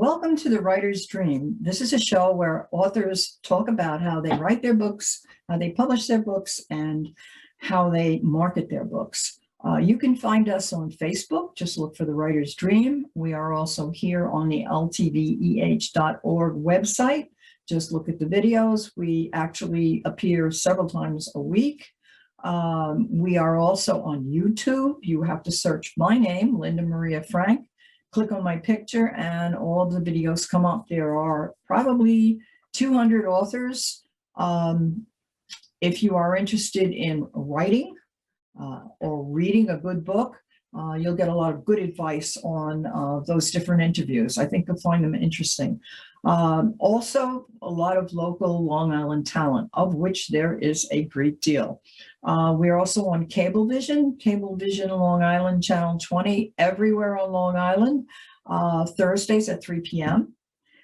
Welcome to The Writer's Dream. This is a show where authors talk about how they write their books, how they publish their books, and how they market their books. You can find us on Facebook. Just look for The Writer's Dream. We are also here on the ltveh.org website. Just look at the videos. We actually appear several times a week. We are also on YouTube. You have to search my name, Linda Maria Frank. Click on my picture and all of the videos come up. There are probably 200 authors. If you are interested in writing or reading a good book, you'll get a lot of good advice on those different interviews. I think you'll find them interesting. Also, a lot of local Long Island talent, of which there is a great deal. We're also on Cablevision Long Island, Channel 20, everywhere on Long Island, Thursdays at 3 p.m.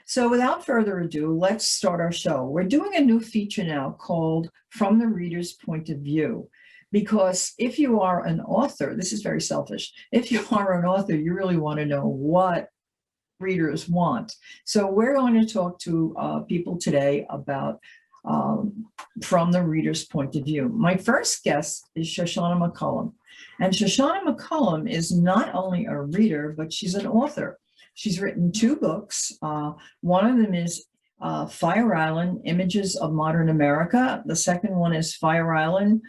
So without further ado, let's start our show. We're doing a new feature now called From the Reader's Point of View. Because if you are an author, this is very selfish, if you are an author, you really want to know what readers want. So we're going to talk to people today about from the reader's point of view. My first guest is Shoshanna McCollum. And Shoshanna McCollum is not only a reader, but she's an author. She's written 2 books. One of them is Fire Island, Images of Modern America. The second one is Fire Island.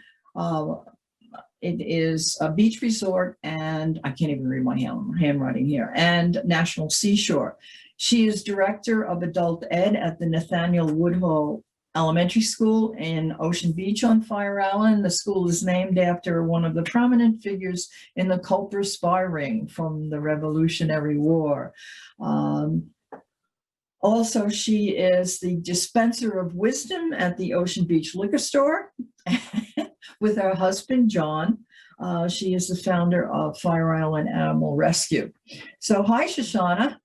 It is a beach resort, and I can't even read my handwriting here, and National Seashore. She is director of adult ed at the Nathaniel Woodhull Elementary School in Ocean Beach on Fire Island. The school is named after one of the prominent figures in the Culper spy ring from the Revolutionary War. Also, she is the dispenser of wisdom at the Ocean Beach liquor store with her husband, John. She is the founder of Fire Island Animal Rescue. So hi, Shoshanna.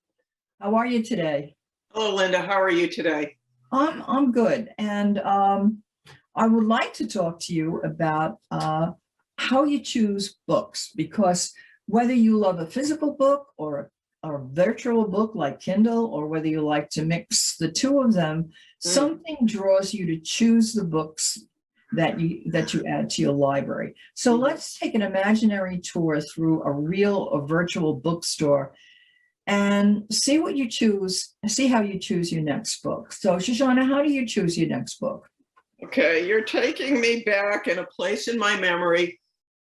How are you today? Hello, Linda. How are you today? I'm good. And I would like to talk to you about how you choose books, because whether you love a physical book or a virtual book like Kindle, or whether you like to mix the two of them, something draws you to choose the books that you add to your library. So let's take an imaginary tour through a virtual bookstore and see what you choose, see how you choose your next book. So Shoshanna, how do you choose your next book? Okay, you're taking me back in a place in my memory.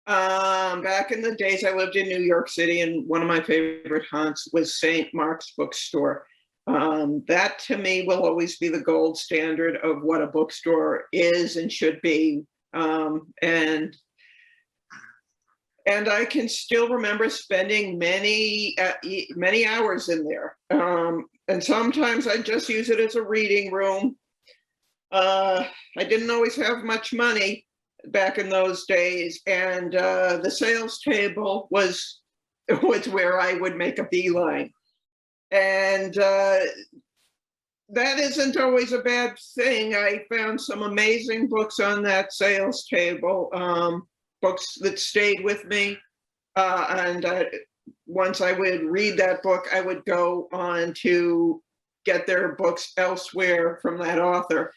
Back in the days I lived in New York City, and one of my favorite haunts was St. Mark's Bookstore. That to me will always be the gold standard of what a bookstore is and should be. And I can still remember spending many hours in there. And sometimes I just use it as a reading room. I didn't always have much money back in those days, and the sales table was where I would make a beeline. And that isn't always a bad thing. I found some amazing books on that sales table, books that stayed with me. And once I would read that book, I would go on to get their books elsewhere from that author.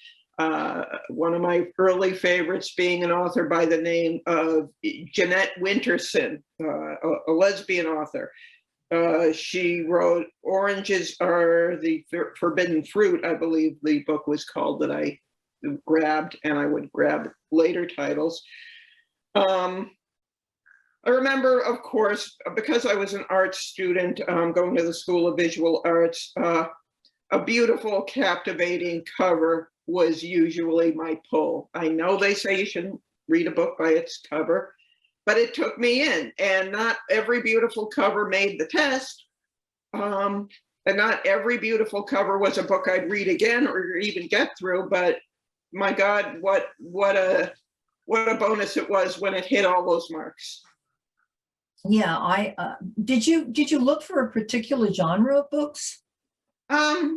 One of my early favorites being an author by the name of Jeanette Winterson, a lesbian author. She wrote Oranges Are the Forbidden Fruit, I believe the book was called, that I grabbed, and I would grab later titles. I remember, of course, because I was an art student going to the School of Visual Arts, a beautiful, captivating cover was usually my pull. I know they say you shouldn't read a book by its cover, but it took me in, and not every beautiful cover made the test. And not every beautiful cover was a book I'd read again or even get through, but my God, what a bonus it was when it hit all those marks. Yeah, did you look for a particular genre of books? No,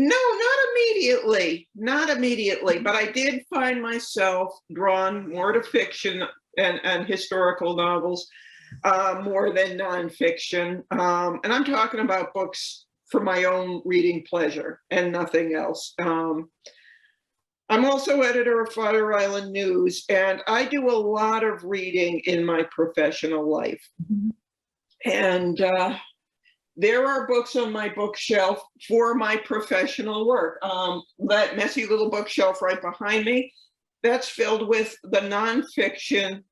not immediately, but I did find myself drawn more to fiction and historical novels, more than nonfiction. And I'm talking about books for my own reading pleasure and nothing else. I'm also editor of Fire Island News, and I do a lot of reading in my professional life. Mhm. And there are books on my bookshelf for my professional work. That messy little bookshelf right behind me, that's filled with the nonfiction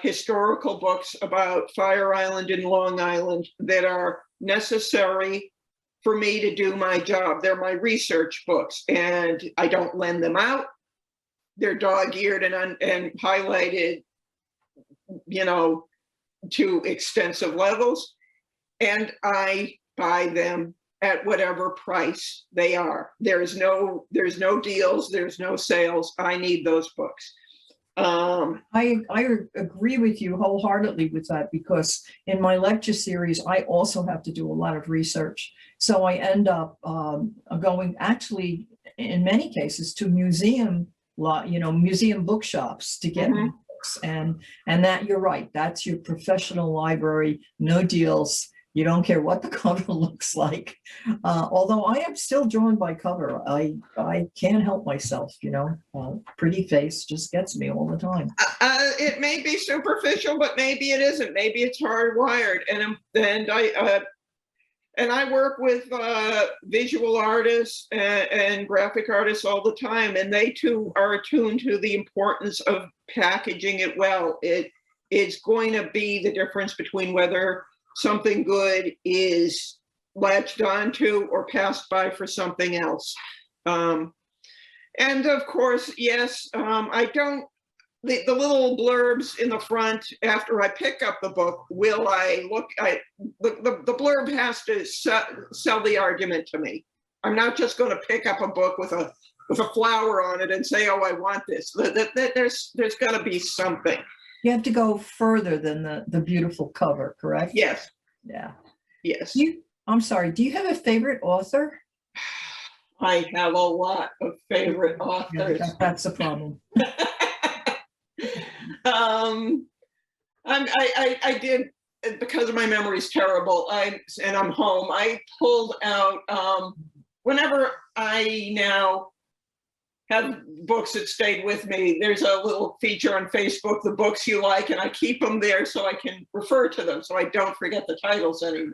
historical books about Fire Island and Long Island that are necessary for me to do my job. They're my research books, and I don't lend them out. They're dog-eared and highlighted, you know, to extensive levels, and I buy them at whatever price they are. There's no deals, there's no sales. I need those books. I agree with you wholeheartedly with that, because in my lecture series, I also have to do a lot of research. So I end up going, actually, in many cases, to museum bookshops to get my books. And that, you're right, that's your professional library, no deals. You don't care what the cover looks like. Although I am still drawn by cover. I can't help myself, pretty face just gets me all the time. It may be superficial, but maybe it isn't. Maybe it's hardwired. And I work with visual artists and graphic artists all the time, and they too are attuned to the importance of packaging it well. It's going to be the difference between whether something good is latched onto or passed by for something else. And of course, yes, I don't, the little blurbs in the front after I pick up the book, the blurb has to sell the argument to me. I'm not just going to pick up a book with a flower on it and say, oh, I want this. There's got to be something. You have to go further than the beautiful cover, correct? Yes. Yeah. Yes. I'm sorry, do you have a favorite author? I have a lot of favorite authors. Yeah, that's the problem. I did, because my memory is terrible, and I'm home, I pulled out, whenever I now have books that stayed with me, there's a little feature on Facebook, the books you like, and I keep them there so I can refer to them so I don't forget the titles anymore.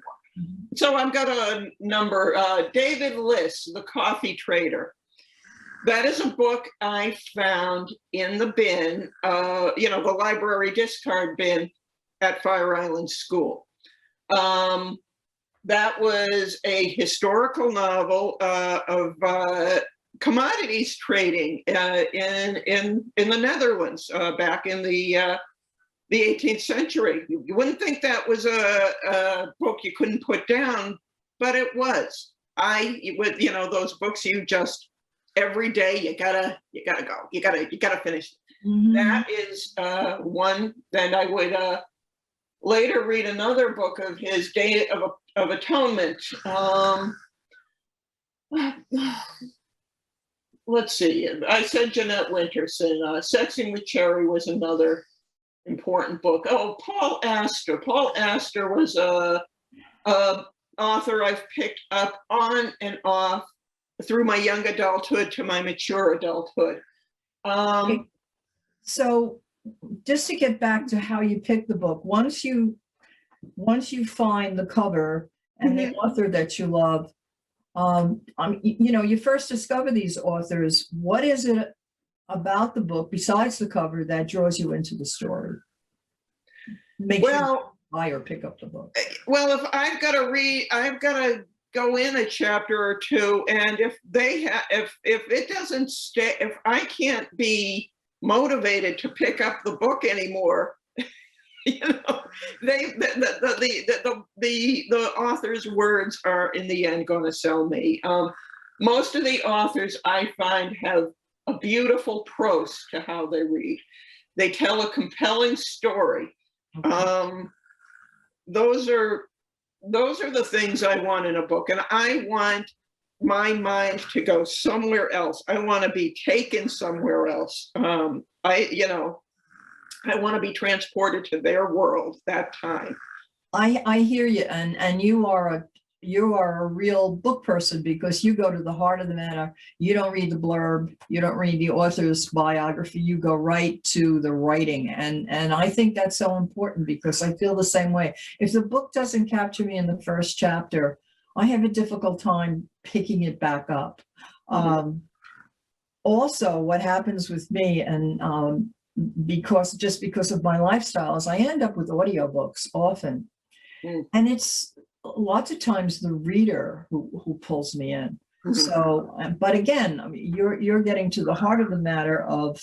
So I've got a number, David Liss, The Coffee Trader. That is a book I found in the bin, the library discard bin at Fire Island School. That was a historical novel of commodities trading in the Netherlands back in the 18th century. You wouldn't think that was a book you couldn't put down, but it was. Those books you just, every day you gotta go, you gotta finish it. Mm-hmm. That is one. Then I would later read another book of his, Day of Atonement. Let's see, I said Jeanette Winterson. Sexing with Cherry was another important book. Oh, Paul Astor. Paul Astor was a author I've picked up on and off through my young adulthood to my mature adulthood. So just to get back to how you pick the book, once you find the cover and the author that you love, you first discover these authors. What is it about the book besides the cover that draws you into the story? Make sure you buy or pick up the book. Well, if I've got to read, I've got to go in a chapter or two, and if it doesn't stay, if I can't be motivated to pick up the book anymore, the author's words are in the end going to sell me. Most of the authors I find have a beautiful prose to how they read. They tell a compelling story. Okay. Those are the things I want in a book, and I want my mind to go somewhere else. I want to be taken somewhere else. I want to be transported to their world that time. I hear you, and you are you are a real book person because you go to the heart of the matter. You don't read the blurb, you don't read the author's biography, you go right to the writing. And I think that's so important because I feel the same way. If the book doesn't capture me in the first chapter, I have a difficult time picking it back up. Also, what happens with me, and because of my lifestyle, is I end up with audiobooks often. And it's lots of times the reader who pulls me in. So, but again, I mean, you're getting to the heart of the matter of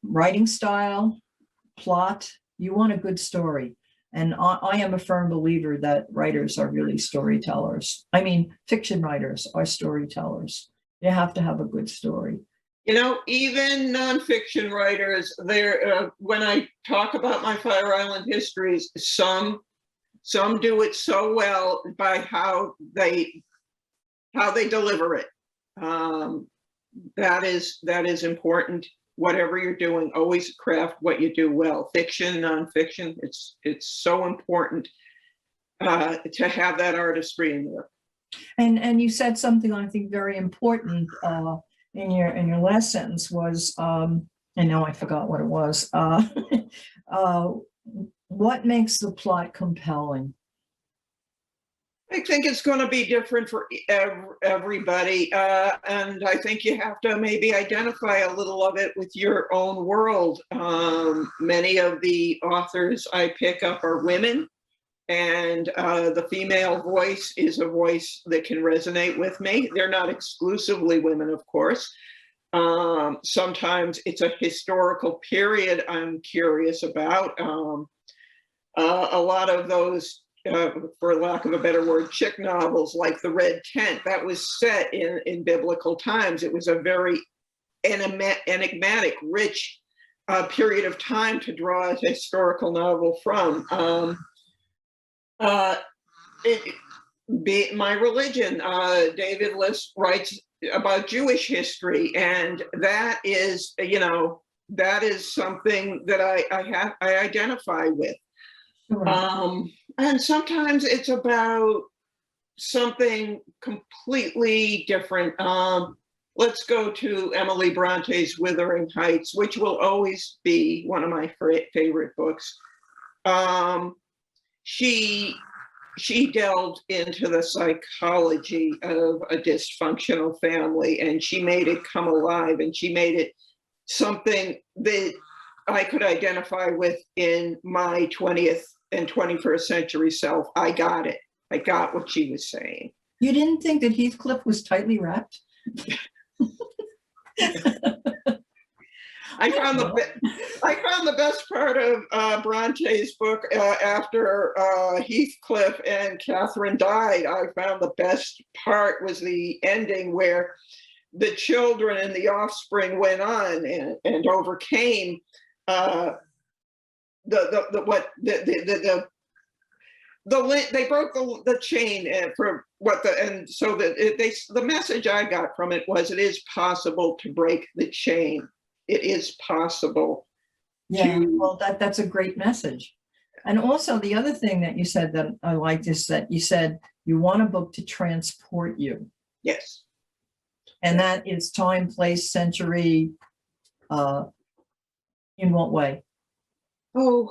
writing style, plot. You want a good story. And I am a firm believer that writers are really storytellers. I mean, fiction writers are storytellers. You have to have a good story. You know, even nonfiction writers, when I talk about my Fire Island histories, some do it so well by how they deliver it. That is important. Whatever you're doing, always craft what you do well. Fiction, nonfiction, it's so important to have that artistry in there. And you said something I think very important in your last sentence was, and now I forgot what it was. What makes the plot compelling? I think it's going to be different for everybody. And I think you have to maybe identify a little of it with your own world. Many of the authors I pick up are women, and the female voice is a voice that can resonate with me. They're not exclusively women, of course. Sometimes it's a historical period I'm curious about. A lot of those, for lack of a better word, chick novels like The Red Tent, that was set in biblical times. It was a very enigmatic, rich period of time to draw a historical novel from. My religion, David List writes about Jewish history, and that is, that is something that I identify with. Right. And sometimes it's about something completely different. Let's go to Emily Bronte's Wuthering Heights, which will always be one of my favorite books. She delved into the psychology of a dysfunctional family, and she made it come alive, and she made it something that I could identify with in my 20th and 21st century self. I got it. I got what she was saying. You didn't think that Heathcliff was tightly wrapped? I found the best part of Bronte's book after Heathcliff and Catherine died. I found the best part was the ending where the children and the offspring went on and overcame they broke the chain for what so the message I got from it was it is possible to break the chain. It is possible. Yeah, well, that's a great message. And also the other thing that you said that I liked is that you said you want a book to transport you. Yes. And that is time, place, century. In what way? Oh,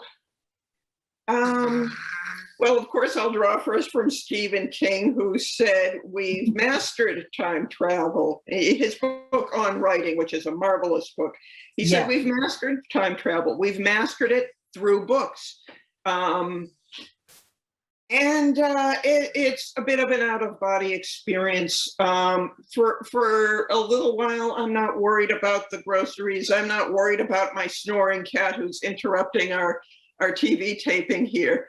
well, of course, I'll draw first from Stephen King, who said we've mastered time travel. His book on writing, which is a marvelous book, he said we've mastered time travel. We've mastered it through books. It's a bit of an out-of-body experience. For a little while, I'm not worried about the groceries. I'm not worried about my snoring cat who's interrupting our TV taping here.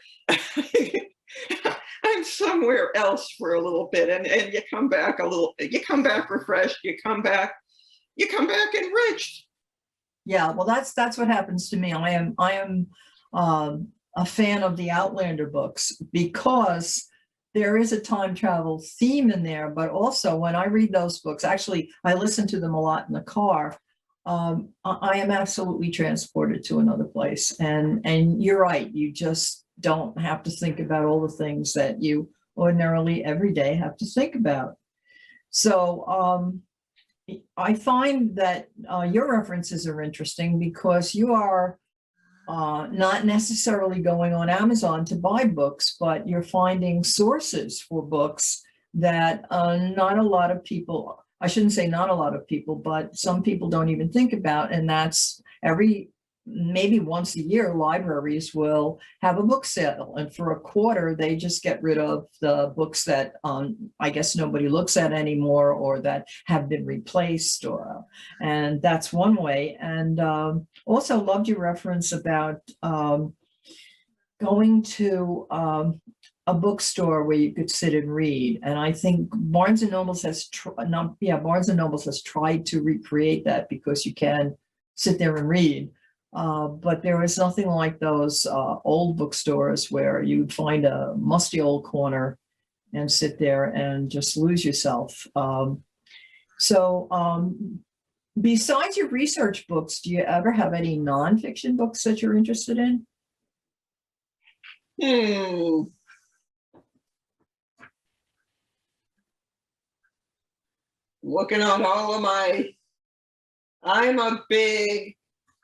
I'm somewhere else for a little bit, and you come back you come back refreshed, you come back enriched. Yeah, well, that's what happens to me. I am a fan of the Outlander books because there is a time travel theme in there, but also when I read those books, actually, I listen to them a lot in the car. I am absolutely transported to another place, and you're right. You just don't have to think about all the things that you ordinarily every day have to think about. So I find that your references are interesting because you are not necessarily going on Amazon to buy books, but you're finding sources for books that not a lot of people, I shouldn't say not a lot of people, but some people don't even think about. And that's maybe once a year, libraries will have a book sale. And for a quarter, they just get rid of the books that I guess nobody looks at anymore or that have been replaced. And that's one way. And also loved your reference about going to a bookstore where you could sit and read. And I think Barnes and Nobles has Barnes and Nobles has tried to recreate that because you can sit there and read. But there is nothing like those old bookstores where you'd find a musty old corner and sit there and just lose yourself. Besides your research books, do you ever have any nonfiction books that you're interested in? Looking at all of I'm a big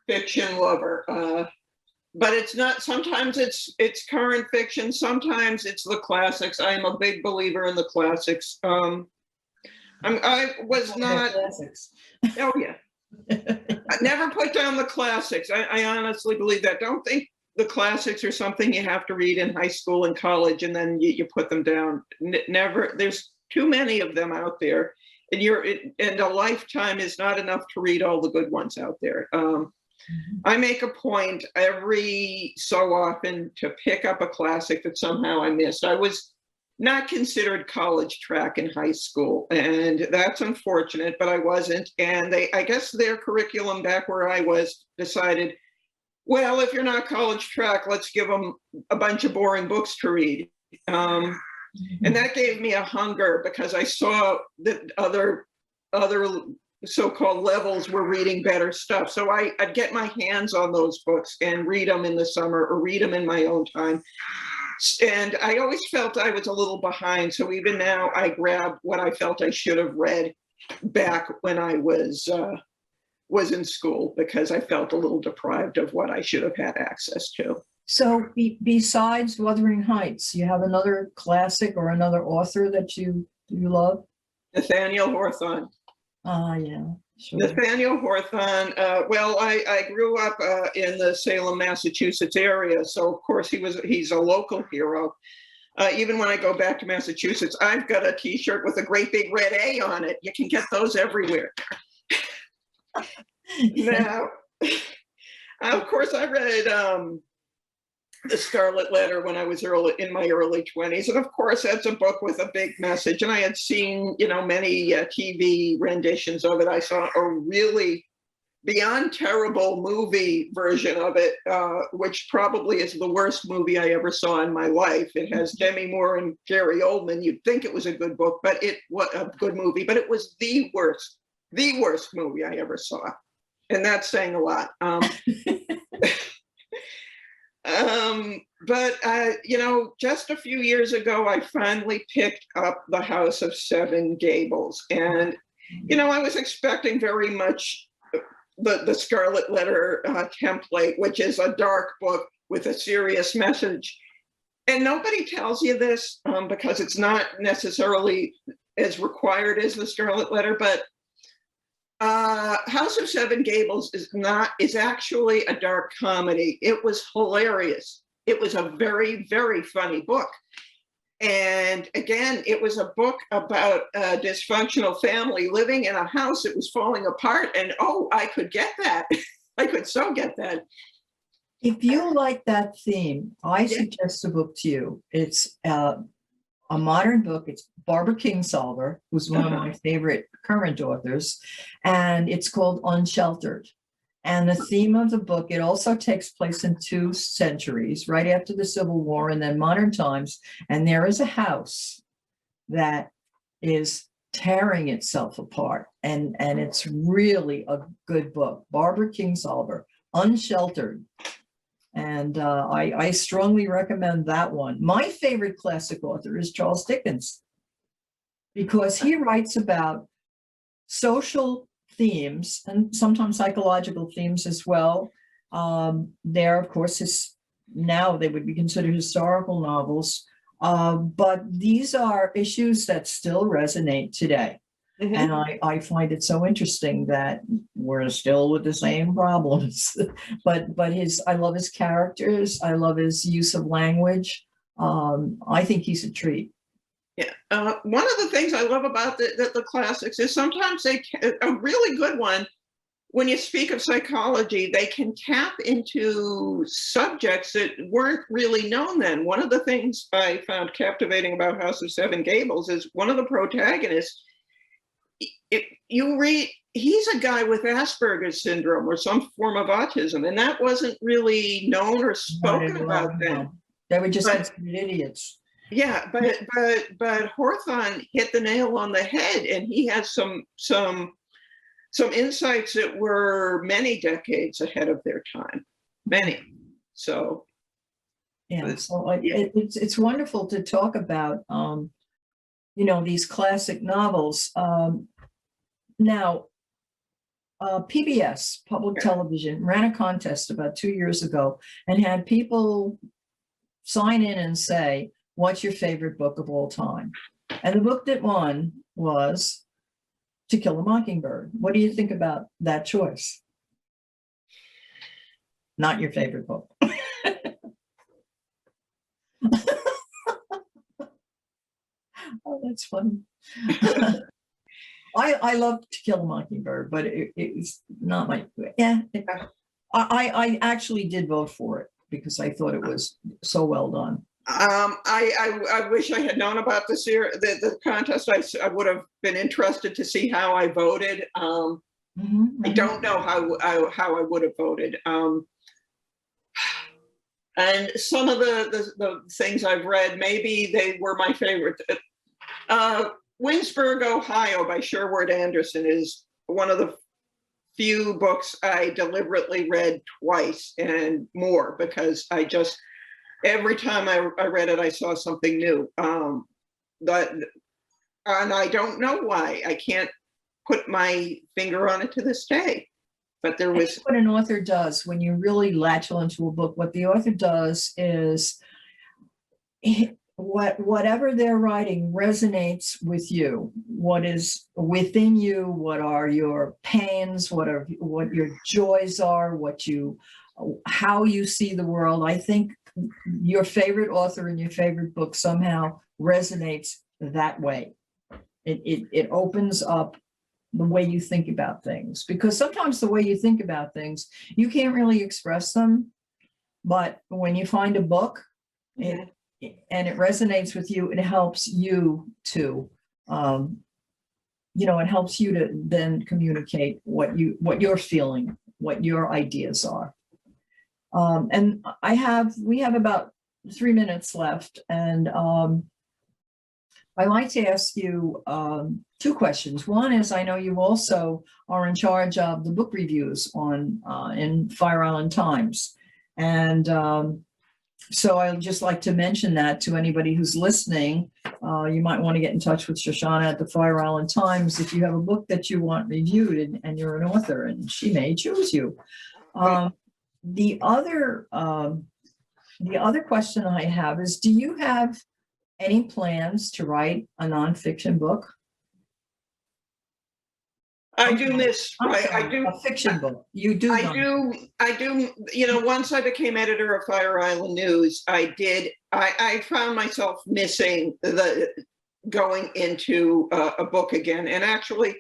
fiction lover, but it's not. Sometimes it's current fiction. Sometimes it's the classics. I'm a big believer in the classics. I was not. Classics. Oh yeah, I never put down the classics. I honestly believe that. Don't think the classics are something you have to read in high school and college and then you put them down. Never. There's too many of them out there, and a lifetime is not enough to read all the good ones out there. I make a point every so often to pick up a classic that somehow I missed. I was not considered college track in high school, and that's unfortunate, but I wasn't. And I guess their curriculum back where I was decided, well, if you're not college track, let's give them a bunch of boring books to read. And that gave me a hunger because I saw that other so-called levels were reading better stuff. So I'd get my hands on those books and read them in the summer or read them in my own time. And I always felt I was a little behind. So even now I grab what I felt I should have read back when I was in school because I felt a little deprived of what I should have had access to. So besides Wuthering Heights, you have another classic or another author that you love? Nathaniel Hawthorne. Yeah, sure. Nathaniel Hawthorne. Well, I grew up in the Salem, Massachusetts area, so of course he's a local hero. Even when I go back to Massachusetts, I've got a T-shirt with a great big red A on it. You can get those everywhere. Now, of course, I read The Scarlet Letter when I was in my early 20s. And of course, that's a book with a big message. And I had seen, many TV renditions of it. I saw a really beyond terrible movie version of it, which probably is the worst movie I ever saw in my life. It has Demi Moore and Gary Oldman. You'd think it was a good book, but it was a good movie, but it was the worst movie I ever saw. And that's saying a lot. But just a few years ago, I finally picked up The House of Seven Gables. And, I was expecting very much the Scarlet Letter template, which is a dark book with a serious message. And nobody tells you this because it's not necessarily as required as the Scarlet Letter, but House of Seven Gables is actually a dark comedy. It was hilarious. It was a very, very funny book. And again, it was a book about a dysfunctional family living in a house that was falling apart. And I could get that. I could so get that. If you like that theme, I suggest a book to you. It's a modern book. It's Barbara Kingsolver, who's one of my favorite current authors, and it's called Unsheltered. And the theme of the book, it also takes place in 2 centuries, right after the Civil War and then modern times. And there is a house that is tearing itself apart. And it's really a good book. Barbara Kingsolver, Unsheltered. And I strongly recommend that one. My favorite classic author is Charles Dickens, because he writes about social themes and sometimes psychological themes as well. There, of course, is now they would be considered historical novels, but these are issues that still resonate today. Mhm. And I find it so interesting that we're still with the same problems. but I love his characters. I love his use of language. I think he's a treat. Yeah. One of the things I love about the classics is sometimes a really good one, when you speak of psychology, they can tap into subjects that weren't really known then. One of the things I found captivating about House of Seven Gables is one of the protagonists, you read, he's a guy with Asperger's syndrome or some form of autism, and that wasn't really known or spoken about then. They were just But- considered idiots. Yeah, but Hawthorne hit the nail on the head, and he has some insights that were many decades ahead of their time, many. So Yeah, so Yeah. it's wonderful to talk about, these classic novels. Now, PBS, public television, ran a contest about 2 years ago and had people sign in and say, what's your favorite book of all time? And the book that won was To Kill a Mockingbird. What do you think about that choice? Not your favorite book. Oh, that's funny. I love To Kill a Mockingbird, but it's not my, I actually did vote for it because I thought it was so well done. I wish I had known about the contest. I would have been interested to see how I voted. I don't know how I would have voted. And some of the things I've read, maybe they were my favorite. Winsburg, Ohio by Sherwood Anderson is one of the few books I deliberately read twice and more, because every time I read it, I saw something new. And I don't know why. I can't put my finger on it to this day. But there was what an author does when you really latch onto a book. What the author does is whatever they're writing resonates with you. What is within you? What are your pains? What your joys are? How you see the world. I think your favorite author and your favorite book somehow resonates that way. It opens up the way you think about things, because sometimes the way you think about things, you can't really express them. But when you find a book and it resonates with you, it helps you to, it helps you to then communicate what you're feeling, what your ideas are. And we have about 3 minutes left, and I'd like to ask you 2 questions. One is, I know you also are in charge of the book reviews in Fire Island Times, and so I'd just like to mention that to anybody who's listening. You might want to get in touch with Shoshanna at the Fire Island Times if you have a book that you want reviewed and you're an author, and she may choose you. The other question I have is, do you have any plans to write a nonfiction book? I do miss. I do a fiction book. You do. I do. Once I became editor of Fire Island News, I found myself missing going into a book again. And actually,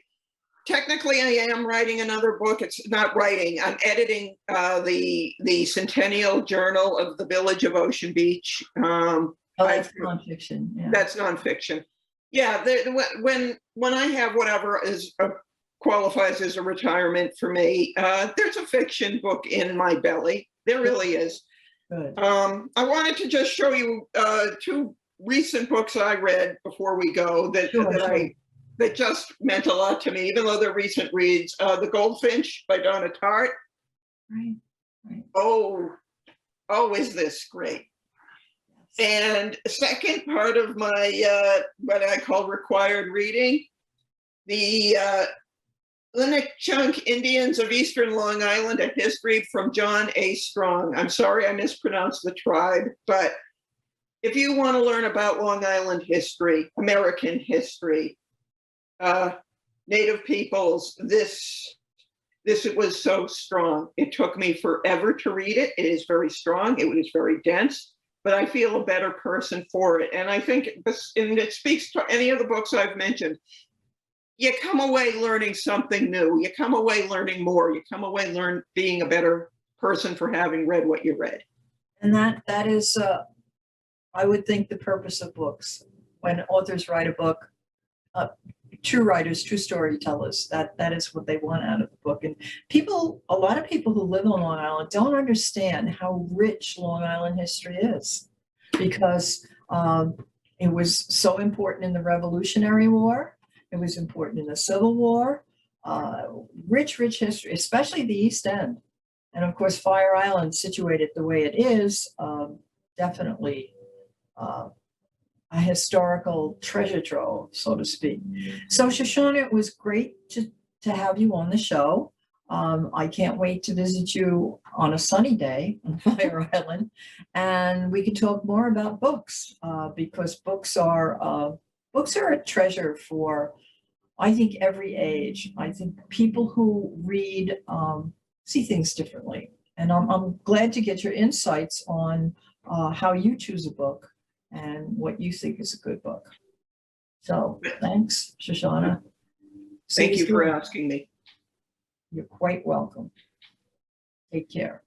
technically, I am writing another book. It's not writing. I'm editing the Centennial Journal of the Village of Ocean Beach. That's nonfiction. Yeah. That's nonfiction. Yeah. When I have whatever qualifies as a retirement for me, there's a fiction book in my belly. There really is. Good. I wanted to just show you 2 recent books I read before we go that just meant a lot to me, even though they're recent reads. The Goldfinch by Donna Tartt. Right. Oh, oh, is this great? And second part of my, what I call required reading, the Chunk Indians of Eastern Long Island, A History from John A. Strong. I'm sorry I mispronounced the tribe, but if you want to learn about Long Island history, American history, Native peoples, this it was so strong. It took me forever to read it. It is very strong. It was very dense, but I feel a better person for it. And I think this, and it speaks to any of the books I've mentioned. You come away learning something new. You come away learning more. You come away being a better person for having read what you read. And that is, I would think, the purpose of books. When authors write a book, true writers, true storytellers, that is what they want out of the book. And a lot of people who live on Long Island don't understand how rich Long Island history is, because it was so important in the Revolutionary War. It was important in the Civil War. Rich history, especially the East End. And of course, Fire Island, situated the way it is, definitely a historical treasure trove, so to speak. So Shoshanna, it was great to have you on the show. I can't wait to visit you on a sunny day on Fire Island, and we can talk more about books, because books are a treasure for, I think, every age. I think people who read see things differently, and I'm glad to get your insights on how you choose a book and what you think is a good book. So thanks, Shoshanna. Thank you for asking me. You're quite welcome. Take care.